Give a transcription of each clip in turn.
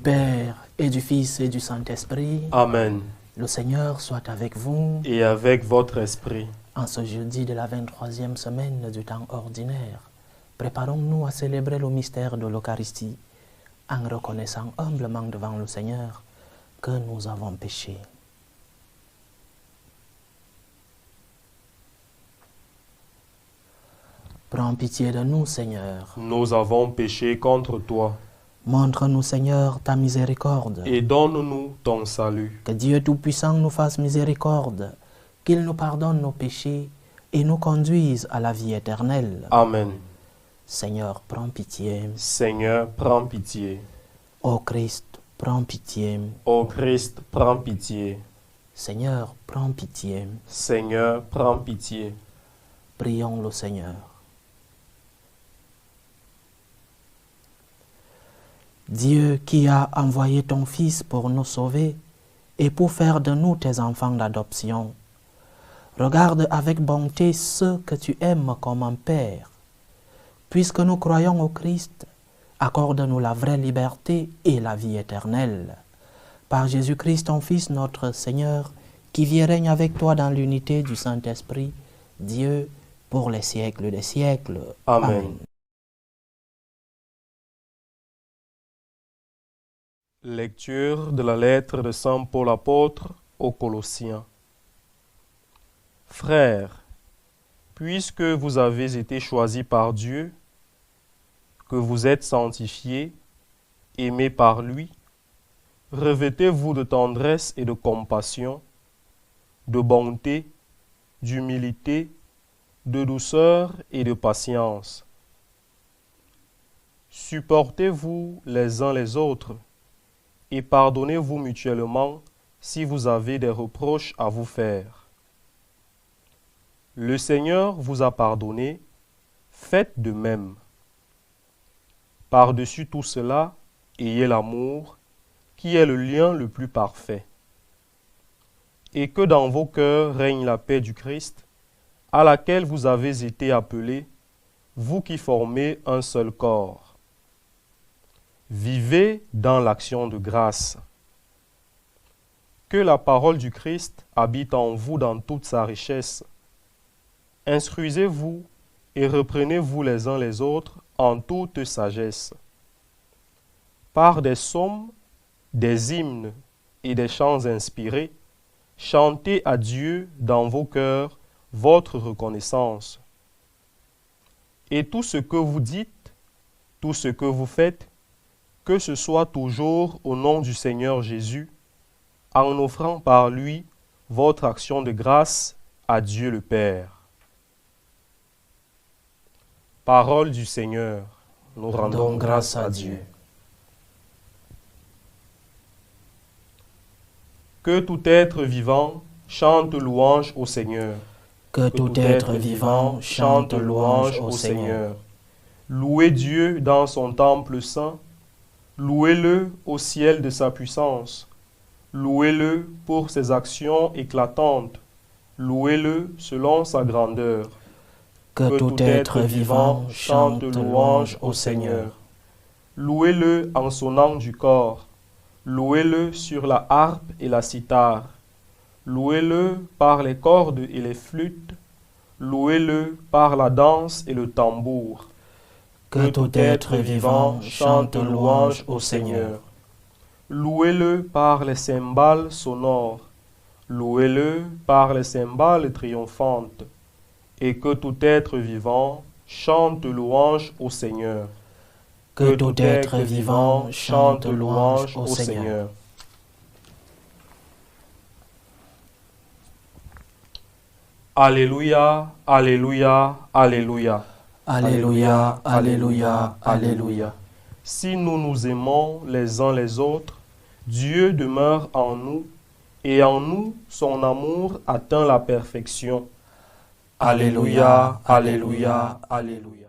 Père, et du Fils, et du Saint-Esprit. Amen. Le Seigneur soit avec vous. Et avec votre esprit. En ce jeudi de la 23e semaine du temps ordinaire, préparons-nous à célébrer le mystère de l'Eucharistie en reconnaissant humblement devant le Seigneur que nous avons péché. Prends pitié de nous, Seigneur. Nous avons péché contre toi. Montre-nous, Seigneur, ta miséricorde. Et donne-nous ton salut. Que Dieu Tout-Puissant nous fasse miséricorde, qu'il nous pardonne nos péchés et nous conduise à la vie éternelle. Amen. Seigneur, prends pitié. Seigneur, prends pitié. Ô Christ, prends pitié. Ô Christ, prends pitié. Seigneur, prends pitié. Seigneur, prends pitié. Prions le Seigneur. Dieu qui a envoyé ton Fils pour nous sauver et pour faire de nous tes enfants d'adoption, regarde avec bonté ceux que tu aimes comme un Père. Puisque nous croyons au Christ, accorde-nous la vraie liberté et la vie éternelle. Par Jésus-Christ, ton Fils, notre Seigneur, qui vit et règne avec toi dans l'unité du Saint-Esprit, Dieu, pour les siècles des siècles. Amen. Amen. Lecture de la lettre de Saint Paul apôtre aux Colossiens. Frères, puisque vous avez été choisis par Dieu, que vous êtes sanctifiés, aimés par lui, revêtez-vous de tendresse et de compassion, de bonté, d'humilité, de douceur et de patience. Supportez-vous les uns les autres et pardonnez-vous mutuellement si vous avez des reproches à vous faire. Le Seigneur vous a pardonné, faites de même. Par-dessus tout cela, ayez l'amour, qui est le lien le plus parfait. Et que dans vos cœurs règne la paix du Christ, à laquelle vous avez été appelés, vous qui formez un seul corps. Vivez dans l'action de grâce. Que la parole du Christ habite en vous dans toute sa richesse. Instruisez-vous et reprenez-vous les uns les autres en toute sagesse. Par des psaumes, des hymnes et des chants inspirés, chantez à Dieu dans vos cœurs votre reconnaissance. Et tout ce que vous dites, tout ce que vous faites, que ce soit toujours au nom du Seigneur Jésus, en offrant par lui votre action de grâce à Dieu le Père. Parole du Seigneur, nous rendons grâce à Dieu. Que tout être vivant chante louange au Seigneur. Que tout être vivant chante louange au Seigneur. Louez Dieu dans son temple saint. Louez-le au ciel de sa puissance. Louez-le pour ses actions éclatantes. Louez-le selon sa grandeur. Que tout être vivant chante louange au Seigneur. Louez-le en sonnant du corps. Louez-le sur la harpe et la cithare. Louez-le par les cordes et les flûtes. Louez-le par la danse et le tambour. Que tout être vivant chante louange au Seigneur. Louez-le par les cymbales sonores. Louez-le par les cymbales triomphantes. Et que tout être vivant chante louange au Seigneur. Que tout être vivant chante louange au Seigneur. Alléluia, Alléluia, Alléluia. Alléluia, Alléluia, Alléluia. Si nous nous aimons les uns les autres, Dieu demeure en nous, et en nous son amour atteint la perfection. Alléluia, Alléluia, Alléluia.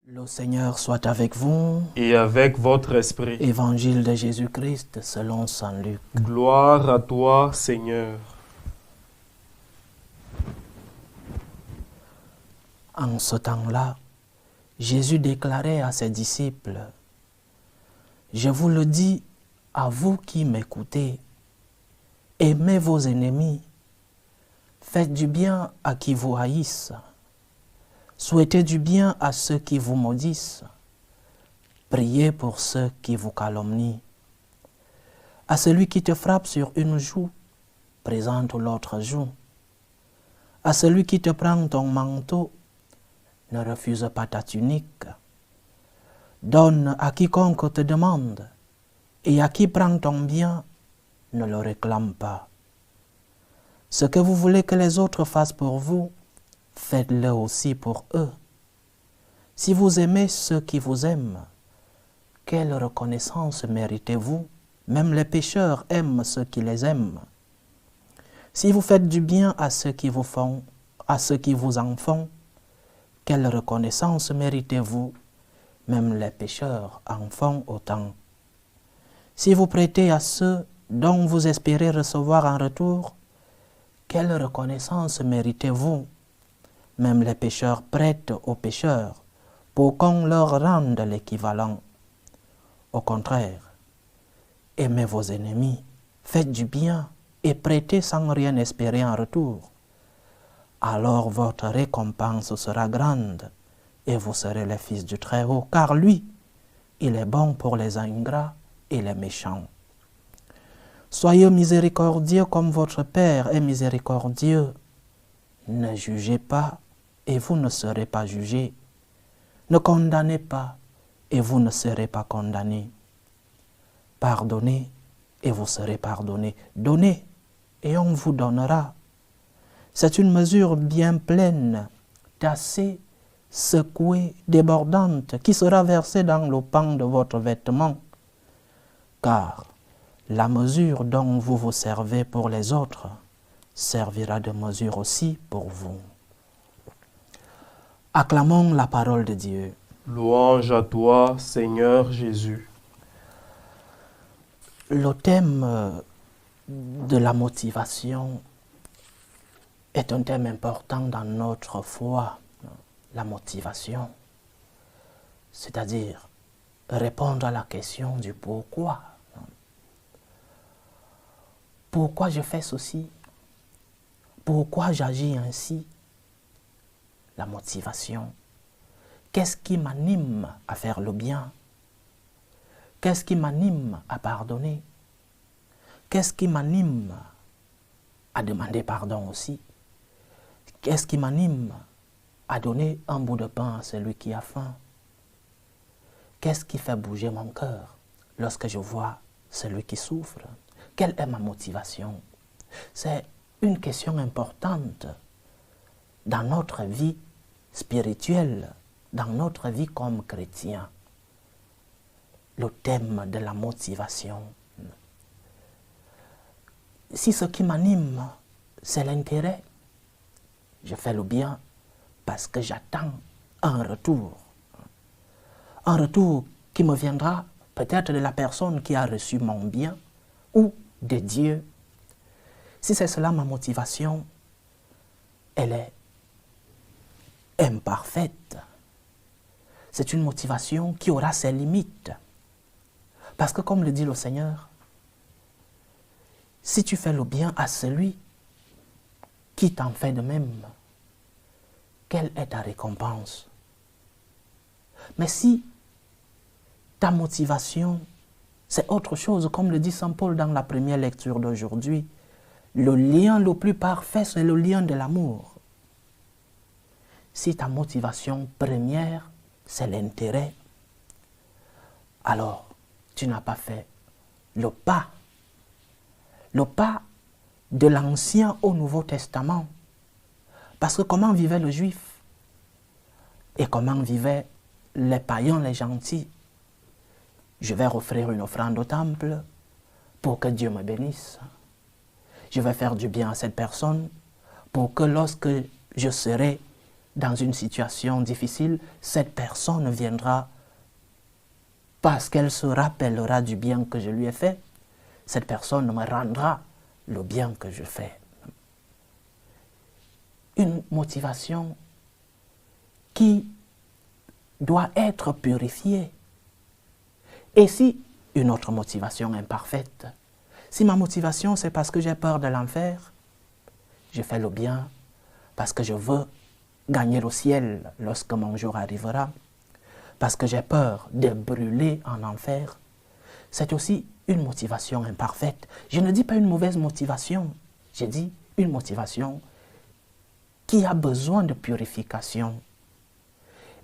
Le Seigneur soit avec vous. Et avec votre esprit. Évangile de Jésus-Christ selon saint Luc. Gloire à toi, Seigneur. En ce temps-là, Jésus déclarait à ses disciples: Je vous le dis à vous qui m'écoutez, aimez vos ennemis, faites du bien à qui vous haïssent, souhaitez du bien à ceux qui vous maudissent, priez pour ceux qui vous calomnient. À celui qui te frappe sur une joue, présente l'autre joue. À celui qui te prend ton manteau, ne refuse pas ta tunique. Donne à quiconque te demande, et à qui prend ton bien, ne le réclame pas. Ce que vous voulez que les autres fassent pour vous, faites-le aussi pour eux. Si vous aimez ceux qui vous aiment, quelle reconnaissance méritez-vous? Même les pécheurs aiment ceux qui les aiment. Si vous faites du bien à ceux qui vous en font, quelle reconnaissance méritez-vous? Même les pécheurs en font autant. Si vous prêtez à ceux dont vous espérez recevoir en retour, quelle reconnaissance méritez-vous? Même les pécheurs prêtent aux pécheurs pour qu'on leur rende l'équivalent. Au contraire, aimez vos ennemis, faites du bien et prêtez sans rien espérer en retour. Alors votre récompense sera grande et vous serez les fils du Très-Haut, car lui, il est bon pour les ingrats et les méchants. Soyez miséricordieux comme votre Père est miséricordieux. Ne jugez pas et vous ne serez pas jugés. Ne condamnez pas et vous ne serez pas condamnés. Pardonnez et vous serez pardonnés. Donnez et on vous donnera. C'est une mesure bien pleine, tassée, secouée, débordante, qui sera versée dans le pan de votre vêtement. Car la mesure dont vous vous servez pour les autres servira de mesure aussi pour vous. Acclamons la parole de Dieu. Louange à toi, Seigneur Jésus. Le thème de la motivation est un thème important dans notre foi. La motivation, c'est-à-dire répondre à la question du pourquoi. Pourquoi je fais ceci? Pourquoi j'agis ainsi? La motivation. Qu'est-ce qui m'anime à faire le bien? Qu'est-ce qui m'anime à pardonner? Qu'est-ce qui m'anime à demander pardon aussi? Qu'est-ce qui m'anime à donner un bout de pain à celui qui a faim? Qu'est-ce qui fait bouger mon cœur lorsque je vois celui qui souffre? Quelle est ma motivation? C'est une question importante dans notre vie spirituelle, dans notre vie comme chrétien. Le thème de la motivation. Si ce qui m'anime, c'est l'intérêt, je fais le bien parce que j'attends un retour. Un retour qui me viendra peut-être de la personne qui a reçu mon bien ou de Dieu. Si c'est cela ma motivation, elle est imparfaite. C'est une motivation qui aura ses limites. Parce que comme le dit le Seigneur, si tu fais le bien à celui qui t'en fait de même, quelle est ta récompense? Mais si ta motivation, c'est autre chose, comme le dit Saint Paul dans la première lecture d'aujourd'hui, le lien le plus parfait, c'est le lien de l'amour. Si ta motivation première, c'est l'intérêt, alors tu n'as pas fait le pas de l'Ancien au Nouveau Testament. Parce que comment vivait le Juif et comment vivaient les païens, les gentils? Je vais offrir une offrande au temple pour que Dieu me bénisse. Je vais faire du bien à cette personne pour que lorsque je serai dans une situation difficile, cette personne viendra parce qu'elle se rappellera du bien que je lui ai fait. Cette personne me rendra le bien que je fais. Une motivation qui doit être purifiée. Et si une autre motivation imparfaite. Si ma motivation c'est parce que j'ai peur de l'enfer, je fais le bien parce que je veux gagner le ciel lorsque mon jour arrivera, parce que j'ai peur de brûler en enfer, c'est aussi une motivation imparfaite. Je ne dis pas une mauvaise motivation, je dis une motivation qui a besoin de purification.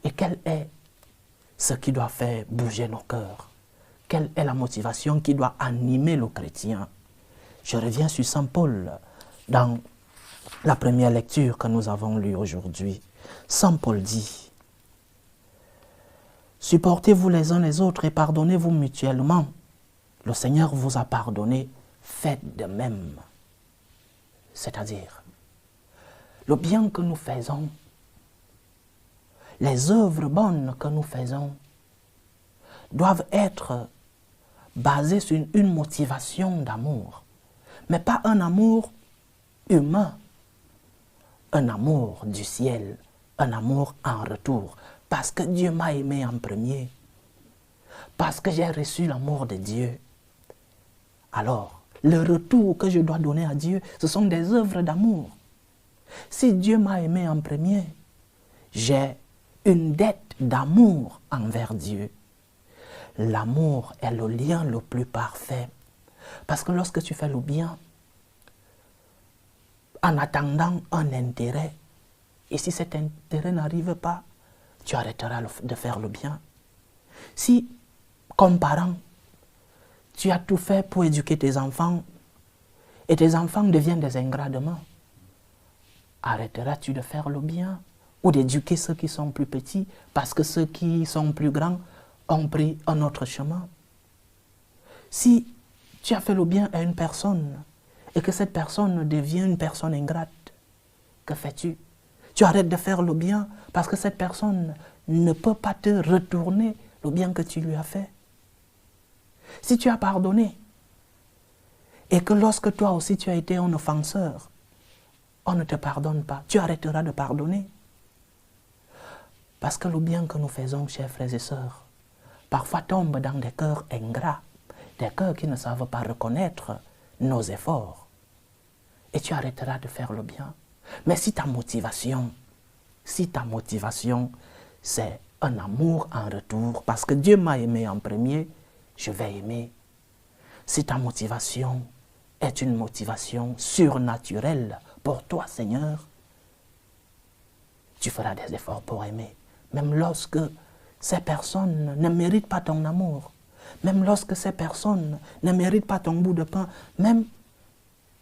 Et quel est ce qui doit faire bouger nos cœurs? Quelle est la motivation qui doit animer le chrétien? Je reviens sur Saint Paul dans la première lecture que nous avons lue aujourd'hui. Saint Paul dit: « Supportez-vous les uns les autres et pardonnez-vous mutuellement. Le Seigneur vous a pardonné, faites de même. » C'est-à-dire, le bien que nous faisons, les œuvres bonnes que nous faisons, doivent être basées sur une motivation d'amour, mais pas un amour humain, un amour du ciel, un amour en retour, parce que Dieu m'a aimé en premier, parce que j'ai reçu l'amour de Dieu. Alors, le retour que je dois donner à Dieu, ce sont des œuvres d'amour. Si Dieu m'a aimé en premier, j'ai une dette d'amour envers Dieu. L'amour est le lien le plus parfait. Parce que lorsque tu fais le bien, en attendant un intérêt, et si cet intérêt n'arrive pas, tu arrêteras de faire le bien. Si, comme parent, tu as tout fait pour éduquer tes enfants, et tes enfants deviennent des ingrats demain, arrêteras-tu de faire le bien ou d'éduquer ceux qui sont plus petits parce que ceux qui sont plus grands ont pris un autre chemin? Si tu as fait le bien à une personne et que cette personne devient une personne ingrate, que fais-tu? Tu arrêtes de faire le bien parce que cette personne ne peut pas te retourner le bien que tu lui as fait. Si tu as pardonné et que lorsque toi aussi tu as été un offenseur, on ne te pardonne pas, tu arrêteras de pardonner. Parce que le bien que nous faisons, chers frères et sœurs, parfois tombe dans des cœurs ingrats, des cœurs qui ne savent pas reconnaître nos efforts. Et tu arrêteras de faire le bien. Mais si ta motivation, c'est un amour en retour, parce que Dieu m'a aimé en premier, je vais aimer. Si ta motivation est une motivation surnaturelle pour toi, Seigneur, tu feras des efforts pour aimer. Même lorsque ces personnes ne méritent pas ton amour, même lorsque ces personnes ne méritent pas ton bout de pain, même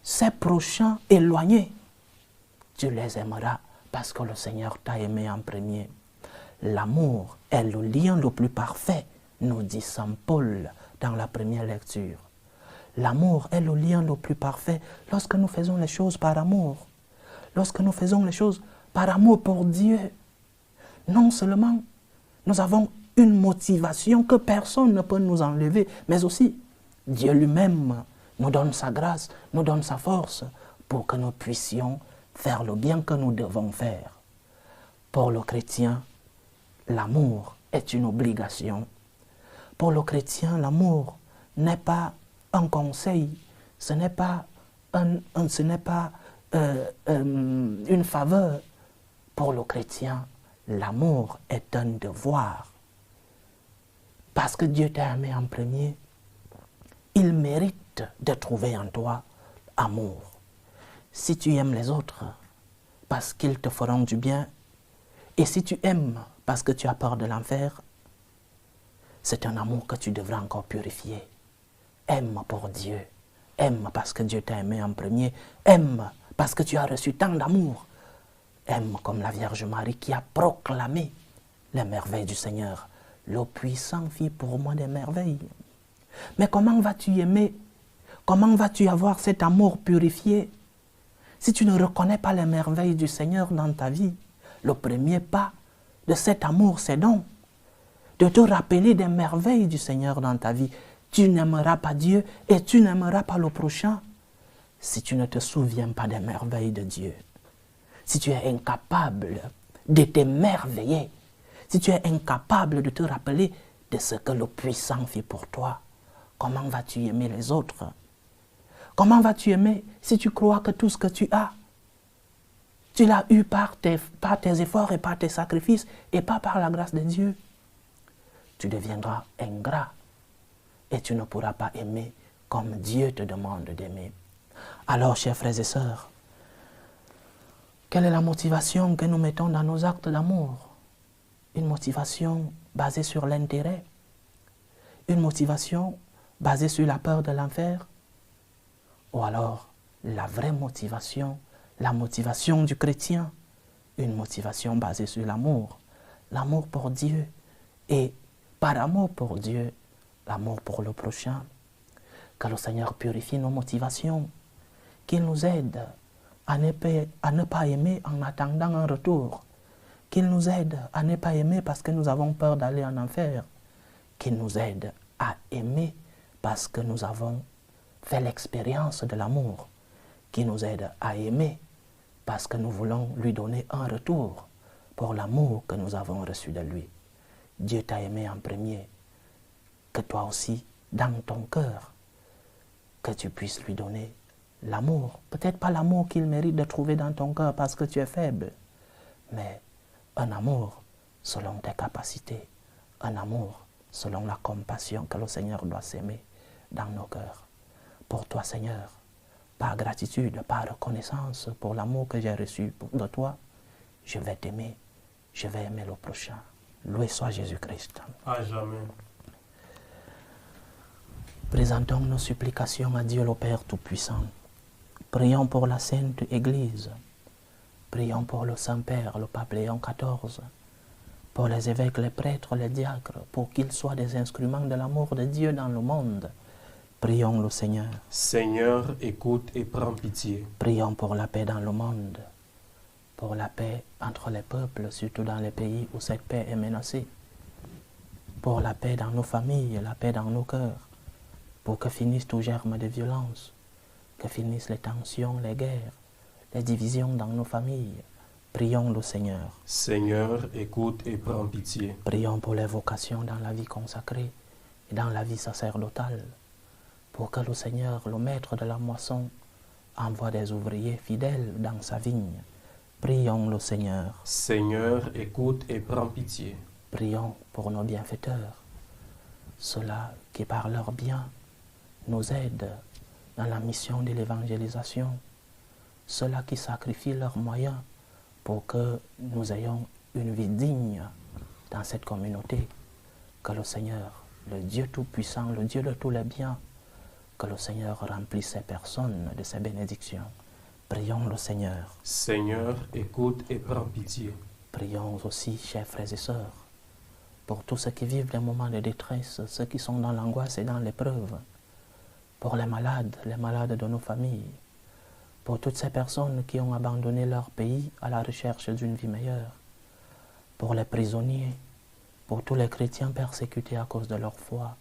ces prochains éloignés, tu les aimeras parce que le Seigneur t'a aimé en premier. L'amour est le lien le plus parfait, nous dit Saint Paul dans la première lecture. L'amour est le lien le plus parfait lorsque nous faisons les choses par amour. Lorsque nous faisons les choses par amour pour Dieu. Non seulement nous avons une motivation que personne ne peut nous enlever, mais aussi Dieu lui-même nous donne sa grâce, nous donne sa force pour que nous puissions faire le bien que nous devons faire. Pour le chrétien, l'amour est une obligation. Pour le chrétien, l'amour n'est pas un conseil, ce n'est pas une faveur. Pour le chrétien, l'amour est un devoir. Parce que Dieu t'a aimé en premier, il mérite de trouver en toi amour. Si tu aimes les autres parce qu'ils te feront du bien, et si tu aimes parce que tu as peur de l'enfer, c'est un amour que tu devras encore purifier. Aime pour Dieu. Aime parce que Dieu t'a aimé en premier. Aime parce que tu as reçu tant d'amour. Aime comme la Vierge Marie qui a proclamé les merveilles du Seigneur. Le puissant fit pour moi des merveilles. Mais comment vas-tu aimer? Comment vas-tu avoir cet amour purifié si tu ne reconnais pas les merveilles du Seigneur dans ta vie? Le premier pas de cet amour, c'est donc de te rappeler des merveilles du Seigneur dans ta vie. Tu n'aimeras pas Dieu et tu n'aimeras pas le prochain si tu ne te souviens pas des merveilles de Dieu. Si tu es incapable de t'émerveiller, si tu es incapable de te rappeler de ce que le puissant fait pour toi, comment vas-tu aimer les autres? Comment vas-tu aimer si tu crois que tout ce que tu as, tu l'as eu par tes efforts et par tes sacrifices et pas par la grâce de Dieu? Tu deviendras ingrat et tu ne pourras pas aimer comme Dieu te demande d'aimer. Alors, chers frères et sœurs, quelle est la motivation que nous mettons dans nos actes d'amour? Une motivation basée sur l'intérêt? Une motivation basée sur la peur de l'enfer? Ou alors, la vraie motivation, la motivation du chrétien, une motivation basée sur l'amour pour Dieu, et par amour pour Dieu, l'amour pour le prochain. Que le Seigneur purifie nos motivations, qu'il nous aide à ne pas aimer en attendant un retour, qu'il nous aide à ne pas aimer parce que nous avons peur d'aller en enfer, qu'il nous aide à aimer parce que nous avons fait l'expérience de l'amour, qu'il nous aide à aimer parce que nous voulons lui donner un retour pour l'amour que nous avons reçu de lui. Dieu t'a aimé en premier, que toi aussi, dans ton cœur, que tu puisses lui donner l'amour. Peut-être pas l'amour qu'il mérite de trouver dans ton cœur parce que tu es faible, mais un amour selon tes capacités, un amour selon la compassion que le Seigneur doit s'aimer dans nos cœurs. Pour toi, Seigneur, par gratitude, par reconnaissance pour l'amour que j'ai reçu de toi, je vais t'aimer, je vais aimer le prochain. Loué soit Jésus-Christ. À jamais. Présentons nos supplications à Dieu le Père Tout-Puissant. Prions pour la Sainte Église. Prions pour le Saint-Père, le Pape Léon XIV, pour les évêques, les prêtres, les diacres, pour qu'ils soient des instruments de l'amour de Dieu dans le monde. Prions le Seigneur. Seigneur, écoute et prends pitié. Prions pour la paix dans le monde, pour la paix entre les peuples, surtout dans les pays où cette paix est menacée, pour la paix dans nos familles, la paix dans nos cœurs, pour que finissent tout germe de violence, que finissent les tensions, les guerres, les divisions dans nos familles. Prions le Seigneur. Seigneur, écoute et prends pitié. Prions pour les vocations dans la vie consacrée et dans la vie sacerdotale, pour que le Seigneur, le maître de la moisson, envoie des ouvriers fidèles dans sa vigne. Prions le Seigneur. Seigneur, écoute et prends pitié. Prions pour nos bienfaiteurs, ceux-là qui par leur bien nous aident dans la mission de l'évangélisation, ceux-là qui sacrifient leurs moyens pour que nous ayons une vie digne dans cette communauté. Que le Seigneur, le Dieu Tout-Puissant, le Dieu de tous les biens, que le Seigneur remplisse ces personnes de ses bénédictions. Prions le Seigneur. Seigneur, écoute et prends pitié. Prions aussi, chers frères et sœurs, pour tous ceux qui vivent des moments de détresse, ceux qui sont dans l'angoisse et dans l'épreuve, pour les malades de nos familles, pour toutes ces personnes qui ont abandonné leur pays à la recherche d'une vie meilleure, pour les prisonniers, pour tous les chrétiens persécutés à cause de leur foi,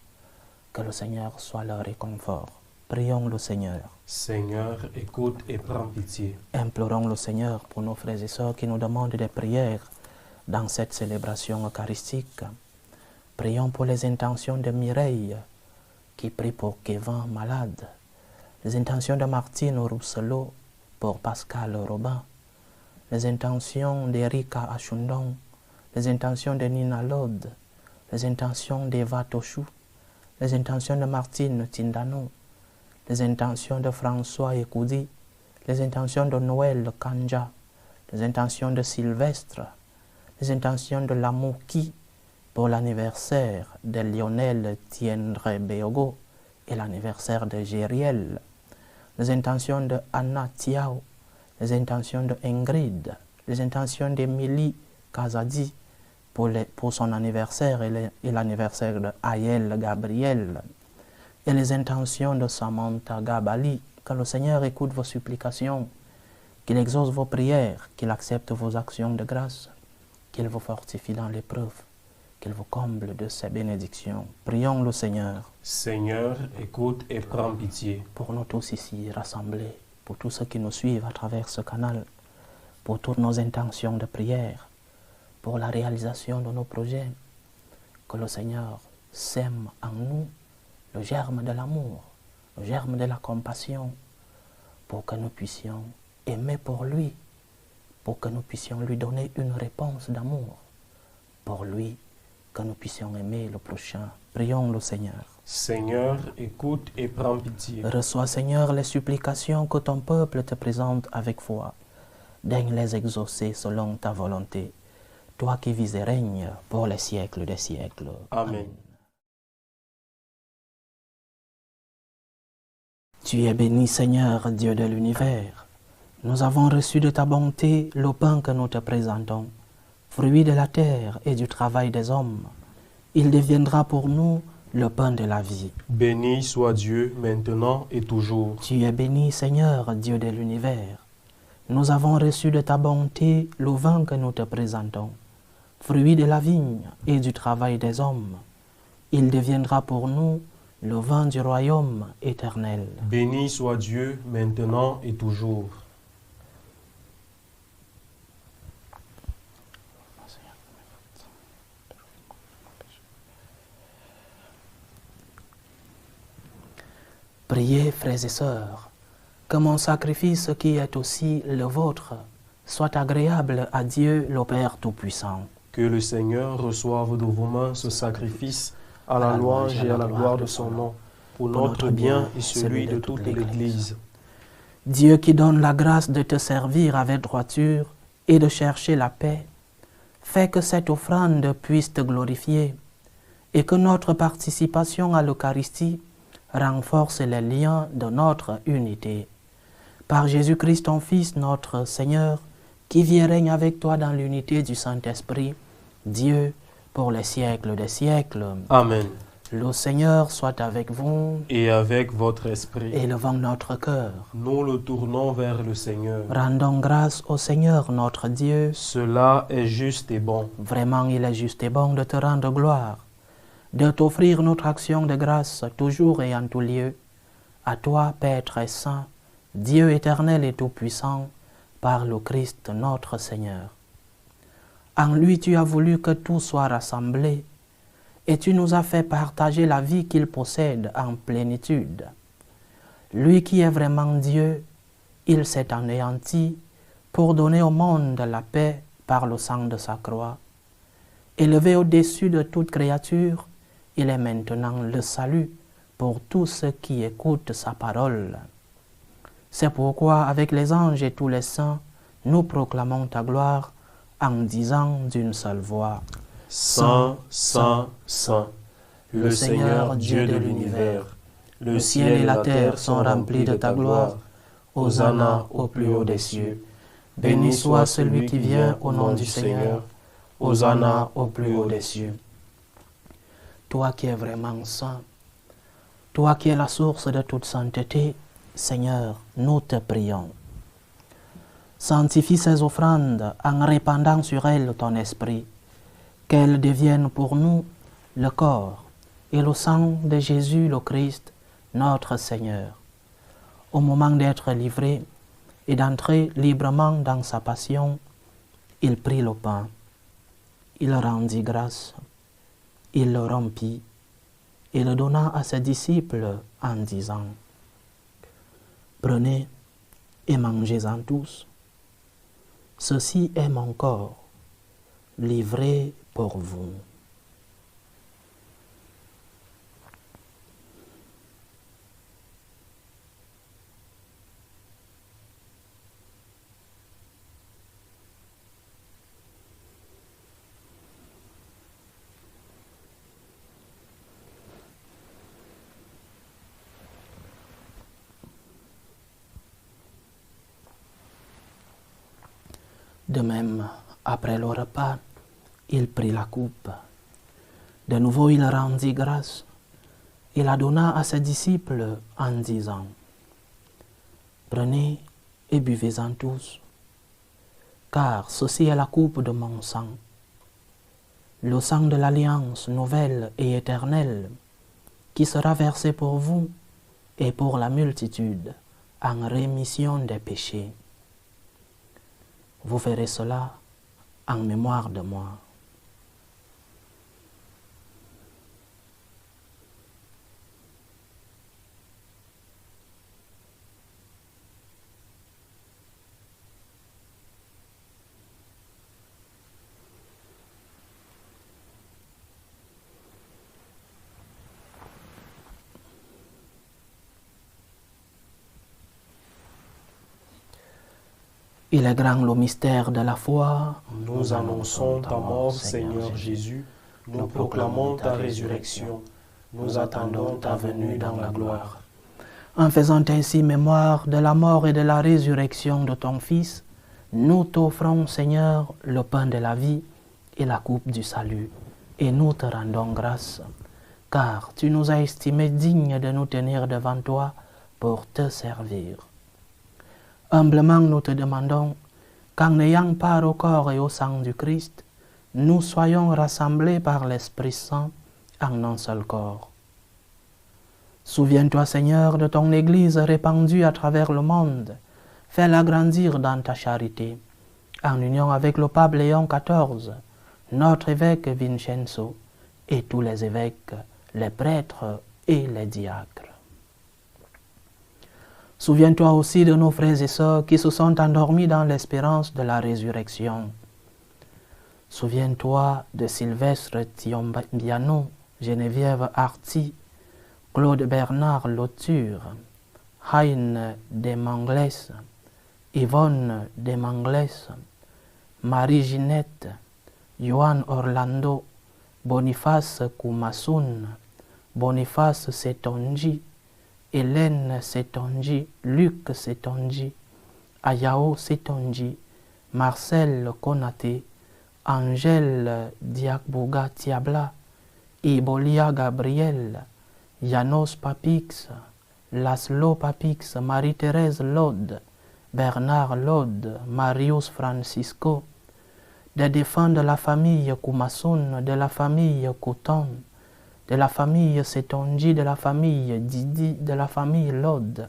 que le Seigneur soit leur réconfort. Prions le Seigneur. Seigneur, écoute et prends pitié. Implorons le Seigneur pour nos frères et sœurs qui nous demandent des prières dans cette célébration eucharistique. Prions pour les intentions de Mireille, qui prie pour Kevin malade, les intentions de Martine Rousselot pour Pascal Robin, les intentions d'Erika Achundong, les intentions de Nina Lode, les intentions d'Eva Tochou, les intentions de Martine Tindano, les intentions de François Ekoudi, les intentions de Noël Kanja, les intentions de Sylvestre, les intentions de Lamouki pour l'anniversaire de Lionel Tiendre Beogo et l'anniversaire de Gériel, les intentions de Anna Tiao, les intentions de Ingrid, les intentions d'Emilie Kazadi pour son anniversaire et l'anniversaire de Ayel Gabriel, et les intentions de Samantha Gabali. Que le Seigneur écoute vos supplications, qu'il exauce vos prières, qu'il accepte vos actions de grâce, qu'il vous fortifie dans l'épreuve, qu'il vous comble de ses bénédictions. Prions le Seigneur. Seigneur, écoute et prends pitié. Pour nous tous ici rassemblés, pour tous ceux qui nous suivent à travers ce canal, pour toutes nos intentions de prière, pour la réalisation de nos projets, que le Seigneur sème en nous le germe de l'amour, le germe de la compassion, pour que nous puissions aimer pour lui, pour que nous puissions lui donner une réponse d'amour, pour lui, que nous puissions aimer le prochain. Prions le Seigneur. Seigneur, écoute et prends pitié. Reçois, Seigneur, les supplications que ton peuple te présente avec foi. Daigne les exaucer selon ta volonté, toi qui vis et règnes pour les siècles des siècles. Amen. Tu es béni, Seigneur, Dieu de l'univers. Nous avons reçu de ta bonté le pain que nous te présentons, fruit de la terre et du travail des hommes. Il deviendra pour nous le pain de la vie. Béni soit Dieu, maintenant et toujours. Tu es béni, Seigneur, Dieu de l'univers. Nous avons reçu de ta bonté le vin que nous te présentons, fruit de la vigne et du travail des hommes. Il deviendra pour nous le vin du royaume éternel. Béni soit Dieu, maintenant et toujours. Priez, frères et sœurs, que mon sacrifice qui est aussi le vôtre soit agréable à Dieu le Père Tout-Puissant. Que le Seigneur reçoive de vos mains ce sacrifice à la louange et à la gloire de son nom, pour notre bien et celui de toute l'Église. Dieu qui donne la grâce de te servir avec droiture et de chercher la paix, fais que cette offrande puisse te glorifier et que notre participation à l'Eucharistie renforce les liens de notre unité. Par Jésus-Christ, ton Fils, notre Seigneur, qui vit et règne avec toi dans l'unité du Saint-Esprit, Dieu, pour les siècles des siècles. Amen. Le Seigneur soit avec vous Et avec votre esprit. élevant notre cœur. Nous le tournons vers le Seigneur. Rendons grâce au Seigneur notre Dieu. Cela est juste et bon. Vraiment, il est juste et bon de te rendre gloire, de t'offrir notre action de grâce toujours et en tout lieu. À toi, Père très saint, Dieu éternel et tout-puissant, par le Christ notre Seigneur. En lui, tu as voulu que tout soit rassemblé, et tu nous as fait partager la vie qu'il possède en plénitude. Lui qui est vraiment Dieu, il s'est anéanti pour donner au monde la paix par le sang de sa croix. Élevé au-dessus de toute créature, il est maintenant le salut pour tous ceux qui écoutent sa parole. C'est pourquoi, avec les anges et tous les saints, nous proclamons ta gloire en disant d'une seule voix: Saint, Saint, Saint, le Seigneur Dieu de l'univers. Le ciel et la terre sont remplis de ta gloire. Hosanna au plus haut des cieux. Béni soit celui qui vient au nom du Seigneur. Hosanna au plus haut des cieux. Toi qui es vraiment saint, toi qui es la source de toute sainteté, Seigneur, nous te prions. Sanctifie ces offrandes en répandant sur elles ton esprit, qu'elles deviennent pour nous le corps et le sang de Jésus le Christ, notre Seigneur. Au moment d'être livré et d'entrer librement dans sa passion, il prit le pain, il rendit grâce, il le rompit et le donna à ses disciples en disant: Prenez et mangez-en tous. Ceci est mon corps, livré pour vous. De même, après le repas, il prit la coupe. De nouveau, il rendit grâce. Il la donna à ses disciples en disant: Prenez et buvez-en tous, car ceci est la coupe de mon sang, le sang de l'alliance nouvelle et éternelle, qui sera versé pour vous et pour la multitude en rémission des péchés. Vous ferez cela en mémoire de moi. Il est grand le mystère de la foi. Nous annonçons ta mort, Seigneur Jésus. Nous proclamons ta résurrection. Nous attendons ta venue dans la gloire. En faisant ainsi mémoire de la mort et de la résurrection de ton Fils, nous t'offrons, Seigneur, le pain de la vie et la coupe du salut, et nous te rendons grâce, car tu nous as estimés dignes de nous tenir devant toi pour te servir. Humblement, nous te demandons qu'en ayant part au corps et au sang du Christ, nous soyons rassemblés par l'Esprit Saint en un seul corps. Souviens-toi, Seigneur, de ton Église répandue à travers le monde. Fais-la grandir dans ta charité, en union avec le pape Léon XIV, notre évêque Vincenzo, et tous les évêques, les prêtres et les diacres. Souviens-toi aussi de nos frères et sœurs qui se sont endormis dans l'espérance de la résurrection. Souviens-toi de Sylvestre Tiombiano, Geneviève Arti, Claude Bernard Lauture, Heine Desmangles, Yvonne Desmangles, Marie-Ginette, Johan Orlando, Boniface Koumassoun, Boniface Setonji, Hélène Setonji, Luc Setonji, Ayao Setonji, Marcel Konaté, Angèle Diakbouga Tiabla, Ibolia Gabriel, Janos Papix, Laszlo Papix, Marie-Thérèse Lode, Bernard Lode, Marius Francisco, des défunts de la famille Koumassoun, de la famille Kouton, de la famille Setonji, de la famille Didi, de la famille Lode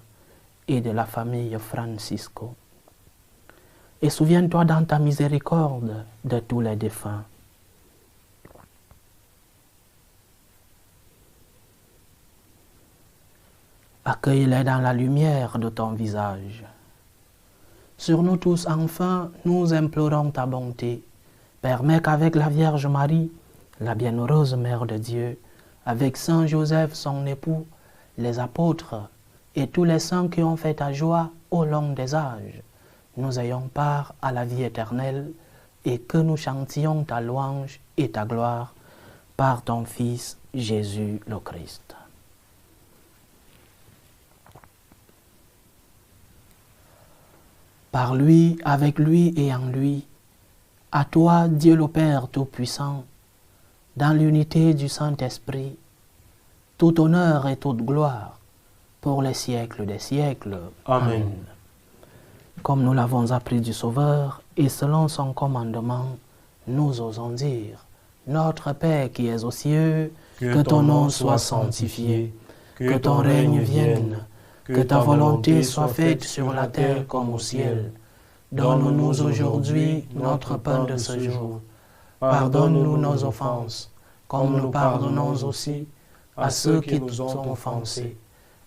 et de la famille Francisco. Et souviens-toi dans ta miséricorde de tous les défunts. Accueille-les dans la lumière de ton visage. Sur nous tous, enfin, nous implorons ta bonté. Permets qu'avec la Vierge Marie, la bienheureuse Mère de Dieu, avec Saint Joseph, son époux, les apôtres et tous les saints qui ont fait ta joie au long des âges, nous ayons part à la vie éternelle et que nous chantions ta louange et ta gloire par ton Fils Jésus le Christ. Par lui, avec lui et en lui, à toi, Dieu le Père Tout-Puissant, dans l'unité du Saint-Esprit, tout honneur et toute gloire pour les siècles des siècles. Amen. Comme nous l'avons appris du Sauveur, et selon son commandement, nous osons dire, Notre Père qui es aux cieux, que ton nom soit sanctifié, que ton règne vienne, que ta volonté soit faite sur la terre comme au ciel. Donne-nous aujourd'hui notre pain de ce jour. Pardonne-nous nos offenses, comme nous pardonnons aussi à ceux qui nous ont offensés.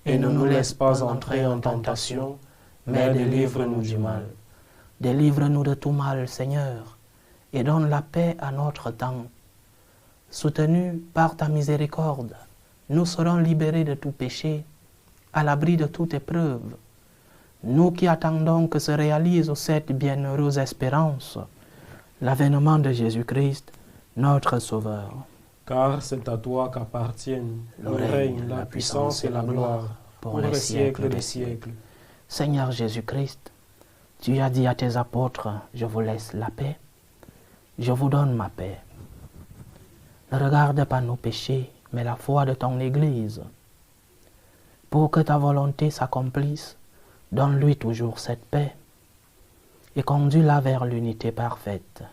Et ne nous laisse pas entrer en tentation, mais délivre-nous du mal. Délivre-nous de tout mal, Seigneur, et donne la paix à notre temps. Soutenus par ta miséricorde, nous serons libérés de tout péché, à l'abri de toute épreuve. Nous qui attendons que se réalise cette bienheureuse espérance, l'avènement de Jésus-Christ, notre Sauveur. Car c'est à toi qu'appartiennent le règne, la puissance et la gloire pour les siècles des siècles. Seigneur Jésus-Christ, tu as dit à tes apôtres, je vous laisse la paix, je vous donne ma paix. Ne regarde pas nos péchés, mais la foi de ton Église. Pour que ta volonté s'accomplisse, donne-lui toujours cette paix et conduis-la vers l'unité parfaite.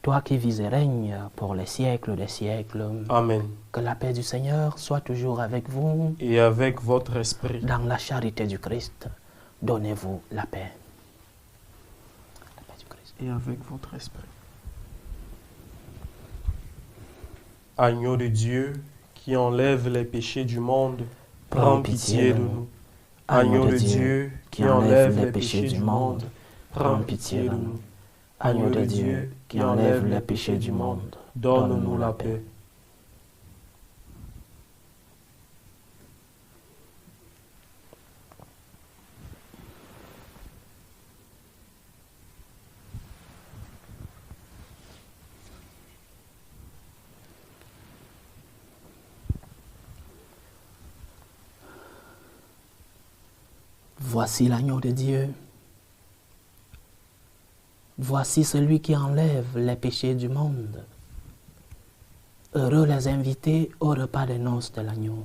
Toi qui vis et règnes pour les siècles des siècles. Amen. Que la paix du Seigneur soit toujours avec vous. Et avec votre esprit. Dans la charité du Christ, donnez-vous la paix. La paix du Christ. Et avec votre esprit. Agneau de Dieu, qui enlève les péchés du monde, prends pitié de nous. Agneau de Dieu, qui enlève les péchés du monde, prends pitié de nous. Agneau de Dieu, qui enlève les péchés du monde, donne-nous la paix. Voici l'agneau de Dieu. Voici celui qui enlève les péchés du monde. Heureux les invités au repas des noces de l'agneau.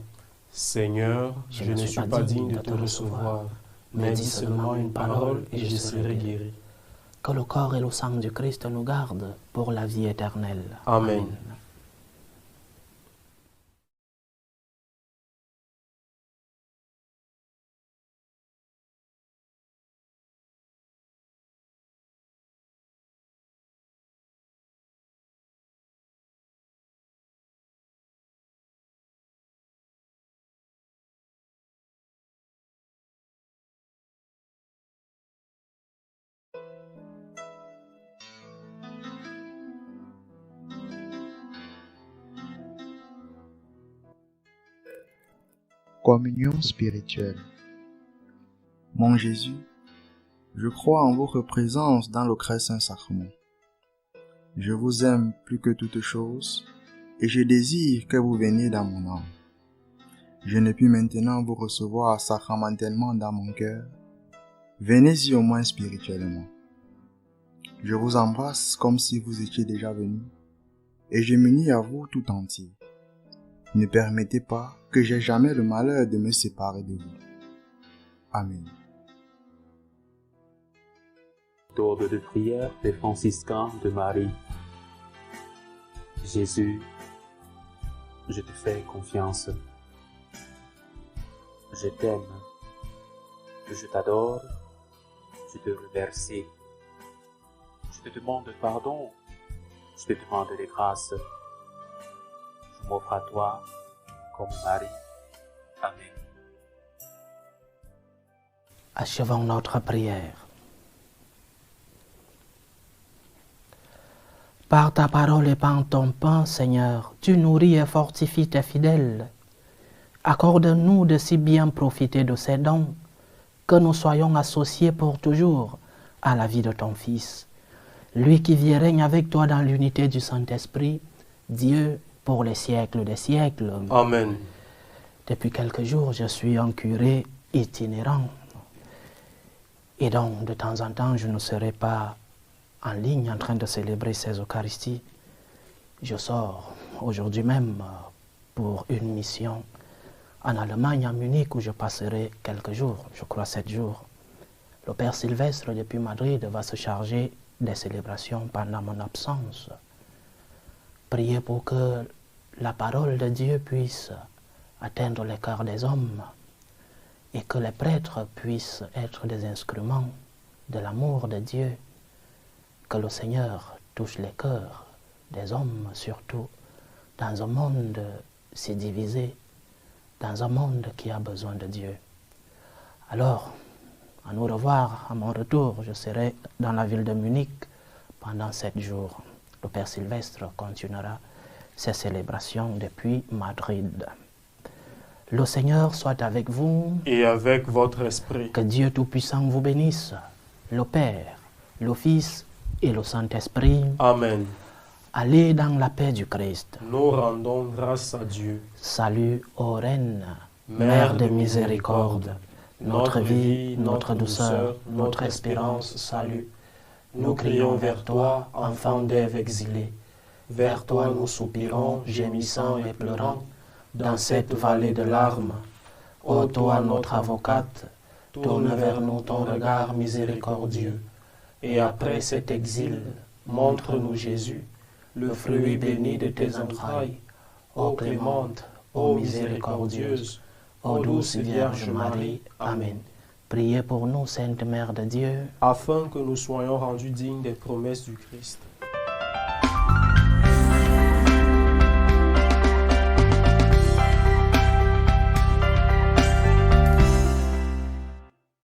Seigneur, je ne suis pas digne de te recevoir, mais dis seulement une parole et je serai guéri. Que le corps et le sang du Christ nous gardent pour la vie éternelle. Amen. Communion spirituelle. Mon Jésus, je crois en votre présence dans le très saint sacrement. Je vous aime plus que toute chose et je désire que vous veniez dans mon âme. Je ne puis maintenant vous recevoir sacramentellement dans mon cœur. Venez-y au moins spirituellement. Je vous embrasse comme si vous étiez déjà venu et je m'unis à vous tout entier. Ne permettez pas que j'aie jamais le malheur de me séparer de vous. Amen. Ordre de prière des franciscains de Marie. Jésus, je te fais confiance. Je t'aime. Je t'adore. Je te remercie. Je te demande pardon. Je te demande des grâces. Je m'offre à toi comme Marie. Amen. Achevons notre prière. Par ta parole et par ton pain, Seigneur, tu nourris et fortifies tes fidèles. Accorde-nous de si bien profiter de ces dons, que nous soyons associés pour toujours à la vie de ton Fils, lui qui vit et règne avec toi dans l'unité du Saint-Esprit, Dieu, pour les siècles des siècles. Amen. Depuis quelques jours, je suis un curé itinérant. Et donc, de temps en temps, je ne serai pas en ligne en train de célébrer ces Eucharisties. Je sors aujourd'hui même pour une mission en Allemagne, à Munich, où je passerai quelques jours, je crois 7 jours. Le Père Sylvestre, depuis Madrid, va se charger des célébrations pendant mon absence. Priez pour que la parole de Dieu puisse atteindre les cœurs des hommes et que les prêtres puissent être des instruments de l'amour de Dieu. Que le Seigneur touche les cœurs des hommes, surtout dans un monde si divisé, dans un monde qui a besoin de Dieu. Alors, à nous revoir à mon retour, je serai dans la ville de Munich pendant 7 jours. Le Père Sylvestre continuera ses célébrations depuis Madrid. Le Seigneur soit avec vous. Et avec votre esprit. Que Dieu Tout-Puissant vous bénisse, le Père, le Fils et le Saint-Esprit. Amen. Allez dans la paix du Christ. Nous rendons grâce à Dieu. Salut ô Reine, Mère de miséricorde, notre vie, notre douceur, notre espérance, salut. Nous crions vers toi, enfant d'Ève exilée. Vers toi nous soupirons, gémissant et pleurant, dans cette vallée de larmes. Ô toi notre avocate, tourne vers nous ton regard miséricordieux. Et après cet exil, montre-nous Jésus, le fruit béni de tes entrailles. Ô clémente, ô miséricordieuse, ô douce Vierge Marie. Amen. Priez pour nous, Sainte Mère de Dieu, afin que nous soyons rendus dignes des promesses du Christ.